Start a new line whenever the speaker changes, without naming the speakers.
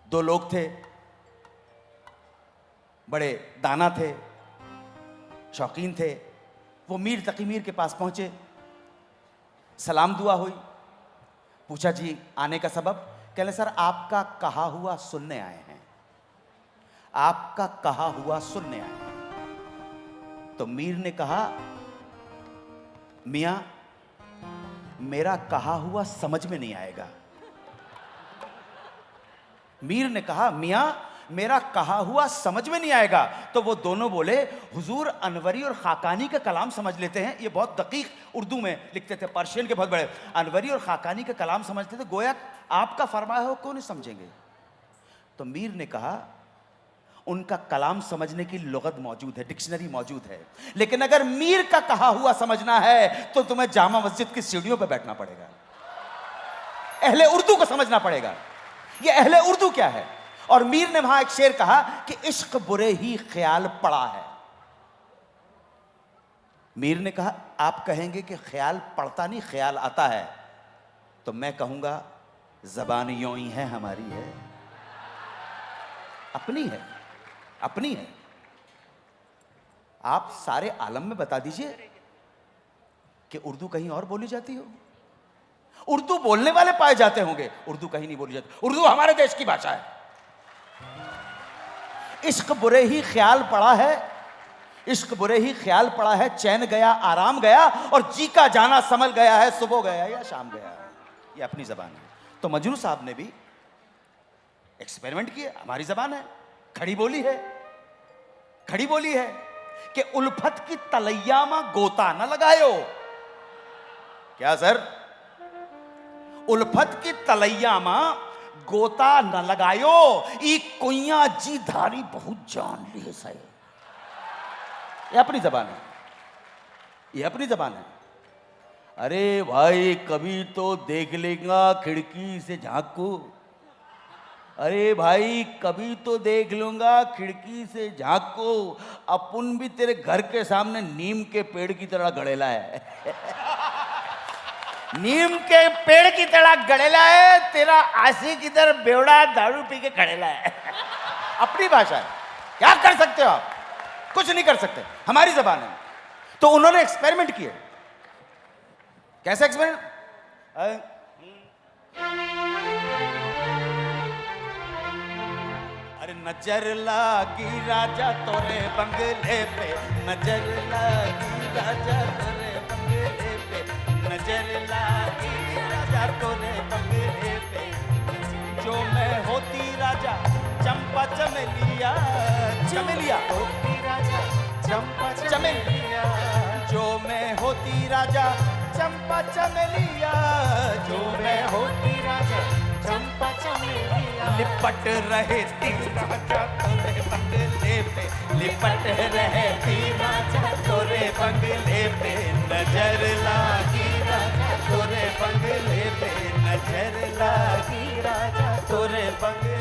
दो लोग थे, बड़े दाना थे, शौकीन थे। वो मीर तकी मीर के पास पहुंचे, सलाम दुआ हुई, पूछा जी आने का सबब। कहले सर आपका कहा हुआ सुनने आए हैं, आपका कहा हुआ सुनने आए हैं। तो मीर ने कहा मियां मेरा कहा हुआ समझ में नहीं आएगा। मीर ने कहा मियां मेरा कहा हुआ समझ में नहीं आएगा। तो वो दोनों बोले हुजूर अनवरी और खाकानी का कलाम समझ लेते हैं। ये बहुत दकीक उर्दू में लिखते थे, पर्शियन के बहुत बड़े। अनवरी और खाकानी का कलाम समझते थे, गोया आपका फरमाया हो क्यों नहीं समझेंगे। तो मीर ने कहा उनका कलाम समझने की लुगत मौजूद है, डिक्शनरी मौजूद है, लेकिन अगर मीर का कहा हुआ समझना है तो तुम्हें जामा मस्जिद की सीढ़ियों पर बैठना पड़ेगा, अहले उर्दू को समझना पड़ेगा। ये अहले उर्दू क्या है। और मीर ने वहां एक शेर कहा कि इश्क बुरे ही ख्याल पड़ा है। मीर ने कहा आप कहेंगे कि ख्याल पड़ता नहीं ख्याल आता है, तो मैं कहूंगा जबान यूं ही है, हमारी है, अपनी है, अपनी है। आप सारे आलम में बता दीजिए कि उर्दू कहीं और बोली जाती हो। उर्दू बोलने वाले पाए जाते होंगे, उर्दू कहीं नहीं बोली जाती। उर्दू हमारे देश की भाषा है। इश्क बुरे ही ख्याल पड़ा है, इश्क बुरे ही ख्याल पड़ा है, चैन गया आराम गया और जी का जाना संभल गया है, सुबह गया या शाम गया। ये अपनी जबान है। तो मजनू साहब ने भी एक्सपेरिमेंट किया, हमारी जबान है, खड़ी बोली है, खड़ी बोली है कि उल्फत की तलैया में गोता न लगायो। क्या सर, उल्फत की तलैया में गोता न लगायो, ई कुइया जी धारी बहुत जान लिए सही। ये अपनी जबान है, ये अपनी जबान है। अरे भाई कभी तो देख लेगा खिड़की से झांकू, अरे भाई कभी तो देख लूंगा खिड़की से झांको, अपन भी तेरे घर के सामने नीम के पेड़ की तरह गड़ेला है। नीम के पेड़ की तरह गड़ेला है, तेरा आशिक इधर बेवड़ा दारू पी के खड़ेला है। अपनी भाषा है, क्या कर सकते हो आप, कुछ नहीं कर सकते, हमारी जबान है। तो उन्होंने एक्सपेरिमेंट किए। कैसे एक्सपेरिमेंट? अरे नजर लागी राजा तोरे बंगले पे, नजर लागी राजा तोरे बंगले पे, नजर लागी राजा तोरे बंगले पे। जो मैं होती राजा चंपा चमेलिया, चमेलिया होती राजा चंपा चमेलिया, जो मैं होती राजा चंपा चमेलिया, जो मैं होती राजा चंपा चमेलिया। लिपट रहे थी राजा तोरे बंगले पे, लिपट रहे थी राजा तोरे बंगले पे, नजर लागी राजा तोरे बंगले पे, नजर लागी राजा तोरे बंगले